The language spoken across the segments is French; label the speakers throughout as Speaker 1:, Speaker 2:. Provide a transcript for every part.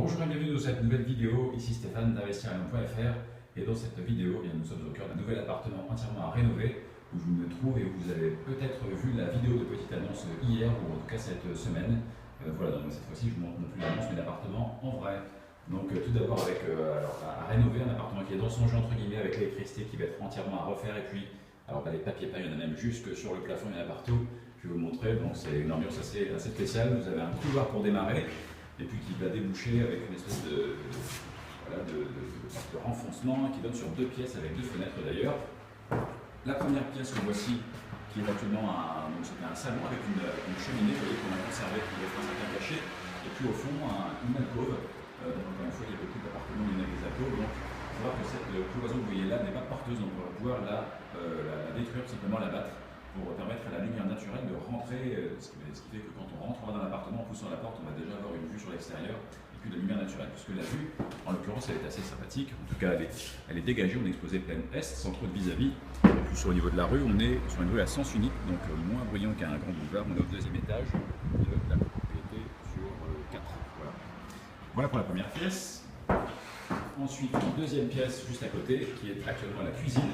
Speaker 1: Bonjour et bienvenue dans cette nouvelle vidéo, ici Stéphane d'Investirallion.fr et dans cette vidéo, nous sommes au cœur d'un nouvel appartement entièrement à rénover où je me trouve et où vous avez peut-être vu la vidéo de petite annonce hier ou en tout cas cette semaine. Voilà, donc cette fois-ci je ne vous montre non plus l'annonce mais l'appartement en vrai. Donc tout d'abord avec à rénover un appartement qui est dans son jeu entre guillemets avec l'électricité qui va être entièrement à refaire et puis alors les papiers peints, il y en a même jusque sur le plafond, il y en a partout. Je vais vous montrer, donc c'est une ambiance assez spéciale. Vous avez un couloir pour démarrer et puis qui va déboucher avec une espèce de renfoncement qui donne sur deux pièces avec deux fenêtres d'ailleurs. La première pièce que voici, qui est actuellement un salon avec une cheminée, vous voyez qu'on a conservé, qui offre un certain cachet, et puis au fond une alcôve. Donc encore une fois, il y a beaucoup d'appartements où il y en a des alcôves, donc il faut voir que cette cloison que vous voyez là n'est pas porteuse, donc on va pouvoir la détruire, simplement la battre, pour permettre à la lumière naturelle de rentrer, ce qui fait que quand on rentre dans l'appartement, en poussant la porte, on va déjà avoir une vue sur l'extérieur et puis de lumière naturelle. Puisque la vue, en l'occurrence, elle est assez sympathique. En tout cas, elle est dégagée, on est exposé pleine est, sans trop de vis-à-vis. Et puis sur le niveau de la rue, on est sur une rue à sens unique, donc moins bruyant qu'un grand boulevard. On est au deuxième étage de la propriété sur 4. Voilà. Voilà pour la première pièce. Ensuite, une deuxième pièce juste à côté, qui est actuellement la cuisine.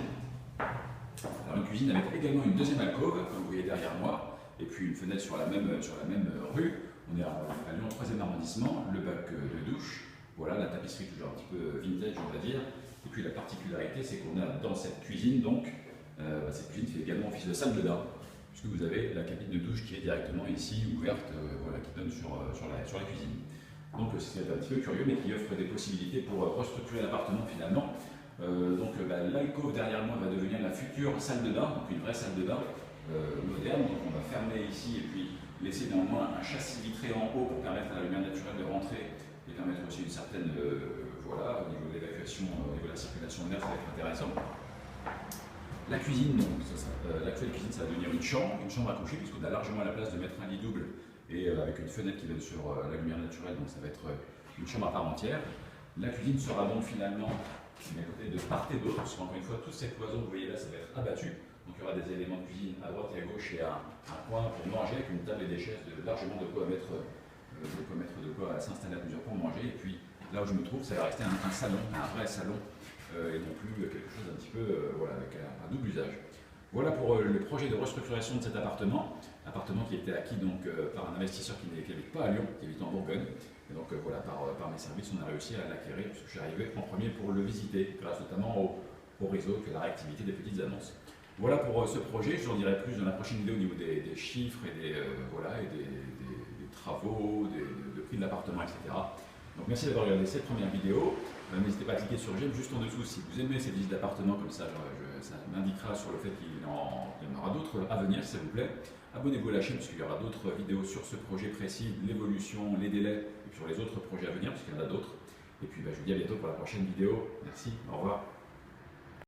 Speaker 1: Alors une cuisine avec également une deuxième alcôve, comme vous voyez derrière moi, et puis une fenêtre sur la même rue. On est à Lyon 3e arrondissement, le bac de douche, voilà, la tapisserie toujours un petit peu vintage on va dire. Et puis la particularité c'est qu'on a dans cette cuisine, donc, cette cuisine fait également office de salle de bain, puisque vous avez la cabine de douche qui est directement ici, ouverte, voilà, qui donne sur la cuisine. Donc c'est un petit peu curieux, mais qui offre des possibilités pour restructurer l'appartement finalement. L'alcôve derrière moi va devenir la future salle de bain, donc une vraie salle de bain moderne. Donc on va fermer ici et puis laisser néanmoins un châssis vitré en haut pour permettre à la lumière naturelle de rentrer et permettre aussi une certaine, voilà, au niveau de l'évacuation, au niveau de la circulation de l'air, ça va être intéressant. La cuisine, donc l'actuelle cuisine, ça va devenir une chambre à coucher, puisqu'on a largement la place de mettre un lit double et avec une fenêtre qui donne sur la lumière naturelle, donc ça va être une chambre à part entière. La cuisine sera donc finalement à côté de part et d'autre, parce qu'encore une fois, toutes ces cloisons, vous voyez là, ça va être abattu. Donc il y aura des éléments de cuisine à droite et à gauche et un coin pour manger avec une table et des chaises, largement de quoi mettre, de quoi s'installer à plusieurs pour manger. Et puis là où je me trouve, ça va rester un salon, un vrai salon, et non plus quelque chose d'un petit peu voilà, avec un double usage. Voilà pour le projet de restructuration de cet appartement qui a été acquis donc, par un investisseur qui n'habite pas à Lyon, qui habite en Bourgogne. Et donc voilà, par mes services, on a réussi à l'acquérir puisque je suis arrivé en premier pour le visiter, grâce notamment au réseau et à la réactivité des petites annonces. Voilà pour ce projet, je vous en dirai plus dans la prochaine vidéo au niveau des chiffres et des travaux, de prix de l'appartement, etc. Donc merci d'avoir regardé cette première vidéo. N'hésitez pas à cliquer sur j'aime juste en dessous si vous aimez ces visites d'appartements, comme ça ça m'indiquera sur le fait qu'il y en aura d'autres à venir, s'il vous plaît. Abonnez-vous à la chaîne puisqu'il y aura d'autres vidéos sur ce projet précis, l'évolution, les délais, et sur les autres projets à venir, puisqu'il y en a d'autres. Et puis je vous dis à bientôt pour la prochaine vidéo. Merci, au revoir.